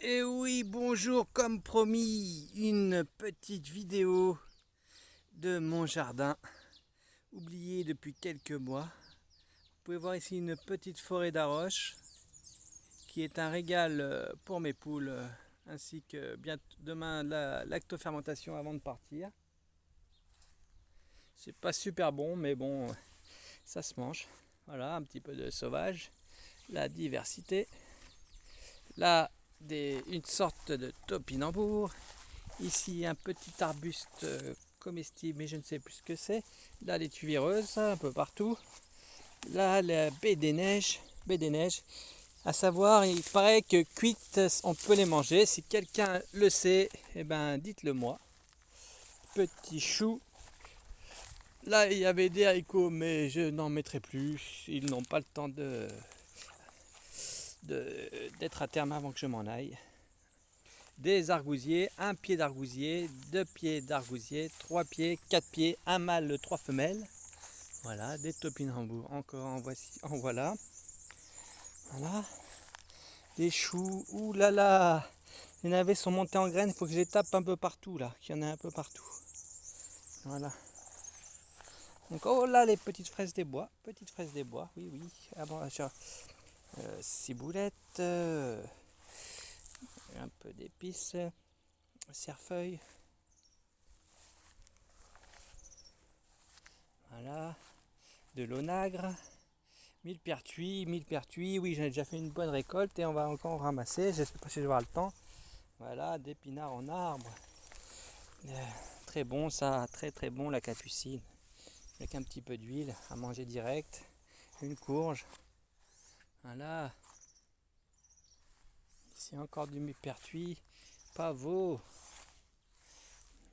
Et oui, bonjour, comme promis, une petite vidéo de mon jardin, oublié depuis quelques mois. Vous pouvez voir ici une petite forêt d'arroches, qui est un régal pour mes poules, ainsi que bien demain la lactofermentation avant de partir. C'est pas super bon, mais bon, ça se mange. Voilà, un petit peu de sauvage, la diversité. Là, une sorte de topinambour. Ici, un petit arbuste comestible, mais je ne sais plus ce que c'est. Là, les tuvéreuses, un peu partout. Là, la baie des neiges. À savoir, il paraît que cuites, on peut les manger. Si quelqu'un le sait, eh ben, dites-le moi. Petit chou. Là, il y avait des haricots, mais je n'en mettrai plus. Ils n'ont pas le temps d'être à terme avant que je m'en aille. Des argousiers, un pied d'argousier, deux pieds d'argousier, trois pieds, quatre pieds, un mâle, trois femelles. Voilà, des topinambours, encore en voilà. Voilà, des choux, ouh là là, les navets sont montés en graines, il faut que je les tape un peu partout là, qu'il y en ait un peu partout. Voilà. Donc oh là les petites fraises des bois, oui oui. Ah bon, ciboulette, un peu d'épices, cerfeuil. Voilà, de l'onagre. Millepertuis, oui j'en ai déjà fait une bonne récolte et on va encore en ramasser, je ne sais pas si je vais avoir le temps. Voilà, d'épinards en arbre. Très bon ça, très très bon la capucine. Avec un petit peu d'huile à manger direct. Une courge. Voilà. Ici encore du millepertuis. Pavot.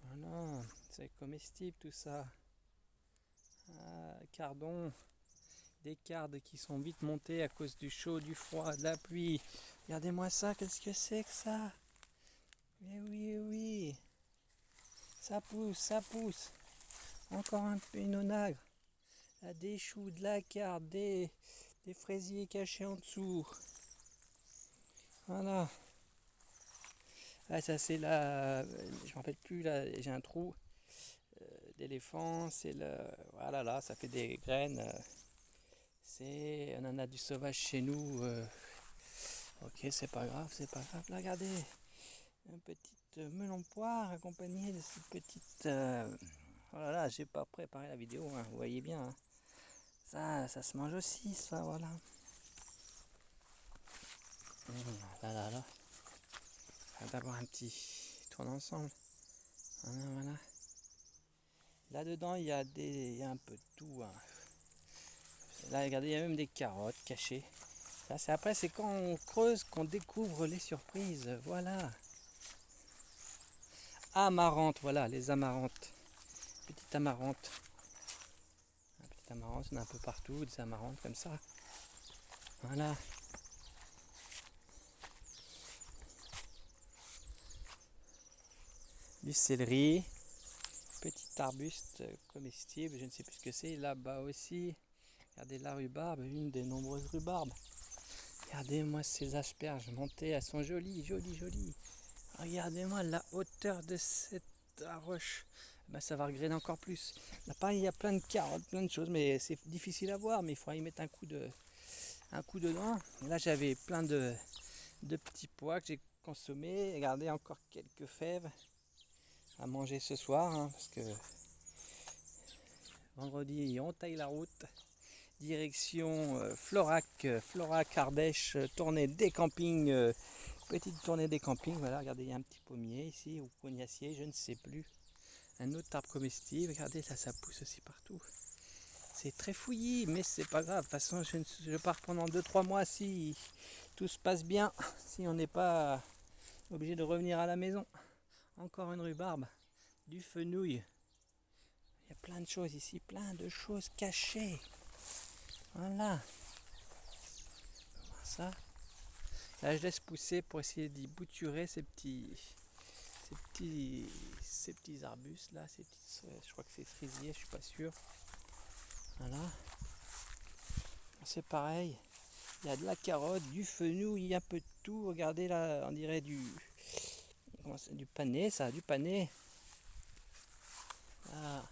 Voilà, c'est comestible tout ça. Ah, cardon. Des cardes qui sont vite montées à cause du chaud, du froid, de la pluie. Regardez-moi ça, qu'est-ce que c'est que ça? Eh oui, eh oui. Ça pousse, ça pousse. Encore un peu une onagre. Là, des choux, de la carde, des fraisiers cachés en dessous. Voilà. Ah, ça c'est là. Je me rappelle plus là, j'ai un trou d'éléphant. C'est le. Voilà là, ça fait des graines. On en a du sauvage chez nous. Ok, c'est pas grave, c'est pas grave. Là, regardez, un petit melon poire accompagné de cette petite. Oh là là, j'ai pas préparé la vidéo, hein, vous voyez bien. Hein. Ça se mange aussi, ça, voilà. Là, là, là. On va d'abord un petit tour d'ensemble. Voilà, voilà. Là-dedans, il y a un peu de tout. Hein. Là, regardez, il y a même des carottes cachées. Là, après, c'est quand on creuse qu'on découvre les surprises. Voilà. Amarantes, voilà, les amarantes. Petite amarante. Un petit amarante, on a un peu partout, des amarantes comme ça. Voilà. Du céleri. Petit arbuste comestible, je ne sais plus ce que c'est. Là-bas aussi, regardez la rhubarbe, une des nombreuses rhubarbes. Regardez-moi ces asperges montées, elles sont jolies, jolies, jolies. Regardez-moi la hauteur de cette roche. Ben, ça va regrener encore plus. Là, pareil, il y a plein de carottes, plein de choses, mais c'est difficile à voir. Mais il faudra y mettre un coup dedans. Et là, j'avais plein de petits pois que j'ai consommés. Regardez, encore quelques fèves à manger ce soir, hein, parce que vendredi, on taille la route. Direction Florac Ardèche, tournée des campings, petite tournée des campings. Voilà, regardez, il y a un petit pommier ici, ou pognacier, je ne sais plus. Un autre arbre comestible, regardez, ça pousse aussi partout. C'est très fouillis, mais c'est pas grave. De toute façon, je pars pendant 2-3 mois si tout se passe bien, si on n'est pas obligé de revenir à la maison. Encore une rhubarbe, du fenouil. Il y a plein de choses ici, plein de choses cachées. Voilà. Ça. Là, je laisse pousser pour essayer d'y bouturer ces petits arbustes là, je crois que c'est cerisier, je suis pas sûr. Voilà. C'est pareil. Il y a de la carotte, du fenouil, un peu de tout. Regardez là, on dirait du panais, ça, du panais. Ah.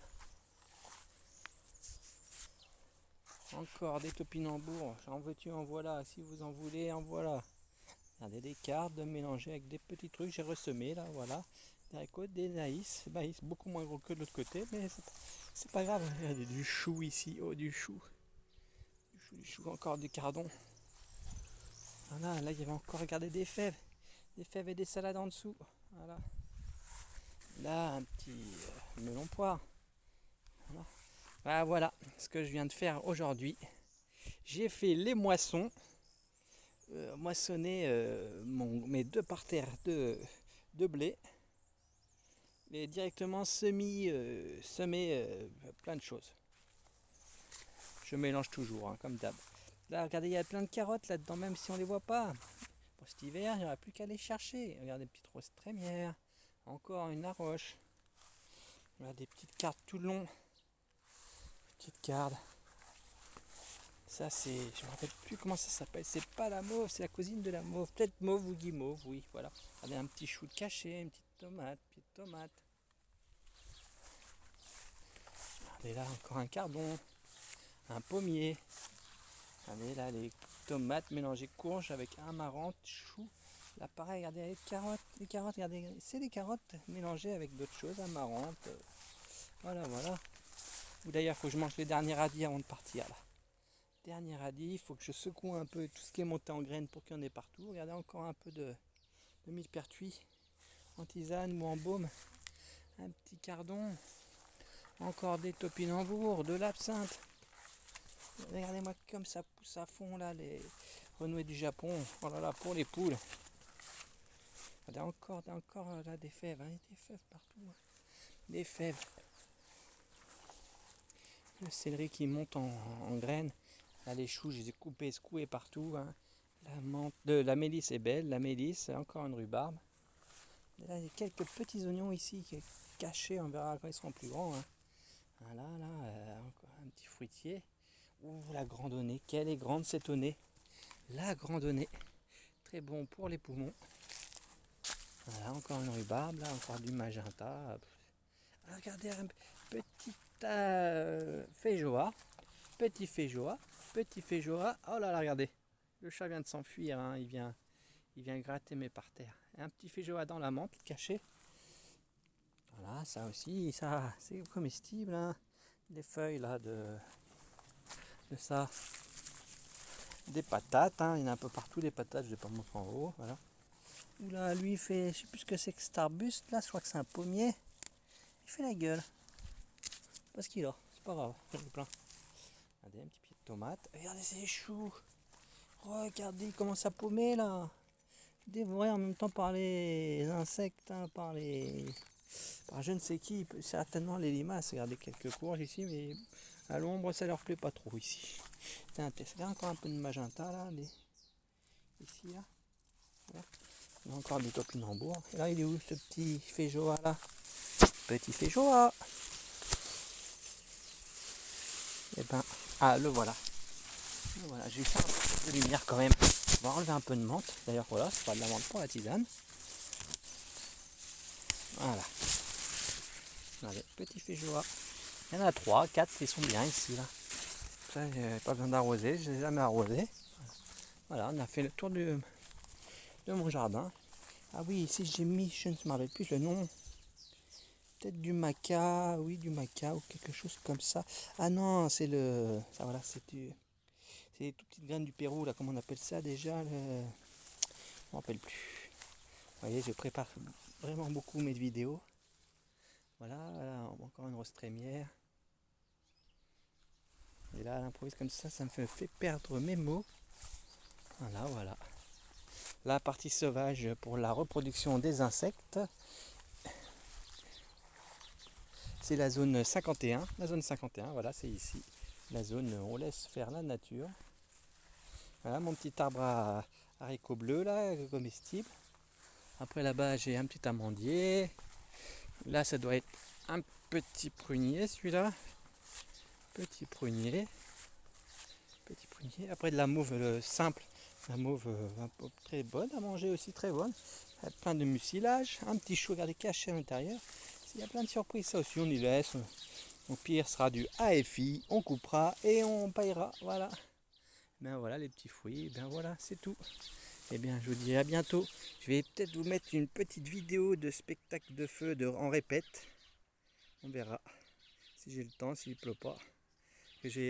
Encore des topinambours, en veux-tu, en voilà, si vous en voulez, en voilà. Regardez des cartes de mélanger avec des petits trucs, j'ai ressemé là, voilà. Des haricots, des maïs beaucoup moins gros que de l'autre côté, mais c'est pas grave. Regardez du chou ici, oh du chou, encore du cardon. Voilà, là il y avait encore, regardez des fèves et des salades en dessous. Voilà. Là un petit melon poire. Voilà. Ah, voilà ce que je viens de faire aujourd'hui. J'ai fait les moissons. Moissonner mes 2 parterres de blé et directement semer plein de choses. Je mélange toujours, hein, comme d'hab. Là, regardez, il y a plein de carottes là-dedans, même si on ne les voit pas. Pour cet hiver, il n'y aura plus qu'à les chercher. Regardez, des petites roses trémières. Encore une arroche. Voilà, des petites cartes tout le long. Petites cartes. Ça, c'est. Je me rappelle plus comment ça s'appelle. C'est pas la mauve, c'est la cousine de la mauve. Peut-être mauve ou guimauve, oui, voilà. Regardez, un petit chou de cachet, une petite tomate. Regardez là, encore un cardon. Un pommier. Regardez là, les tomates mélangées courges avec amarante, chou. Là, pareil, regardez les carottes, regardez, c'est des carottes mélangées avec d'autres choses, amarante. Voilà, voilà. Ou d'ailleurs, il faut que je mange les derniers radis avant de partir là. Dernier radis, il faut que je secoue un peu tout ce qui est monté en graines pour qu'il y en ait partout. Regardez, encore un peu de millepertuis en tisane ou en baume. Un petit cardon. Encore des topinambours, de l'absinthe. Regardez-moi comme ça pousse à fond là, les renouées du Japon. Oh là là, pour les poules. Regardez, encore là des fèves, hein, des fèves partout. Hein. Des fèves. Le céleri qui monte en graines. Là, les choux, je les ai coupés, secoués partout. Hein. La mélisse est belle, la mélisse, encore une rhubarbe. Et là, il y a quelques petits oignons ici qui est cachés, on verra quand ils seront plus grands. Hein. Voilà, là, encore un petit fruitier. Ouh, la grandonnée, quelle est grande cette nez. La grandonnée, très bon pour les poumons. Voilà, encore une rhubarbe, là, encore du magenta. Ah, regardez, un petit feijoa. Petit feijoa. Oh là là, regardez. Le chat vient de s'enfuir, hein, il vient gratter mes parterres. Un petit feijoa dans la menthe, caché. Voilà, ça aussi, ça, c'est comestible. Hein. Les feuilles là de ça. Des patates, hein. Il y en a un peu partout des patates, je vais pas montrer en haut. Voilà. Oula, lui il fait, je sais plus ce que c'est que cet arbuste là, je crois que c'est un pommier. Il fait la gueule. Parce qu'il a, c'est pas grave, j'en ai plein. Regardez, un petit pied de tomate. Regardez ces choux. Regardez, il commence à paumer là. Dévoré en même temps par les insectes, hein, par je ne sais qui, certainement les limaces. Regardez quelques courges ici, mais à l'ombre ça leur plaît pas trop ici. Tiens, encore un peu de magenta là, ici là. Voilà. Il y a encore des topinambours. Et là il est où ce petit feijoa là? Petit feijoa. Et ben, ah le voilà. Voilà, j'ai eu ça un peu de lumière quand même. On va enlever un peu de menthe. D'ailleurs voilà, c'est pas de la menthe pour la tisane. Voilà. Allez, petit feijoa. Il y en a 3, 4 qui sont bien ici là. Ça, j'ai pas besoin d'arroser, je ne les ai jamais arrosés. Voilà, on a fait le tour de mon jardin. Ah oui, ici j'ai mis, je ne me rappelle plus le nom. Peut-être du maca, oui du maca ou quelque chose comme ça. Ah non, c'est le. Ça voilà, c'est les toutes petites graines du Pérou là, comment on appelle ça déjà le... Je ne me rappelle plus. Vous voyez, je prépare vraiment beaucoup mes vidéos. Voilà, encore une rose trémière. Et là, à l'improviste comme ça me fait perdre mes mots. Voilà. La partie sauvage pour la reproduction des insectes. C'est la zone 51. La zone 51, voilà, c'est ici. La zone où on laisse faire la nature. Voilà mon petit arbre à haricots bleus là, comestible. Après là-bas, j'ai un petit amandier. Là, ça doit être un petit prunier celui-là. Petit prunier. Petit prunier. Après de la mauve simple, la mauve très bonne à manger aussi, très bonne. Plein de mucilage, un petit chou, regardez, caché à l'intérieur. Il y a plein de surprises, ça aussi on y laisse. Au pire sera du AFI, on coupera et on paillera. Voilà. Ben voilà les petits fruits, ben voilà, c'est tout. Et bien je vous dis à bientôt. Je vais peut-être vous mettre une petite vidéo de spectacle de feu en répète. On verra si j'ai le temps, s'il ne pleut pas. Que j'ai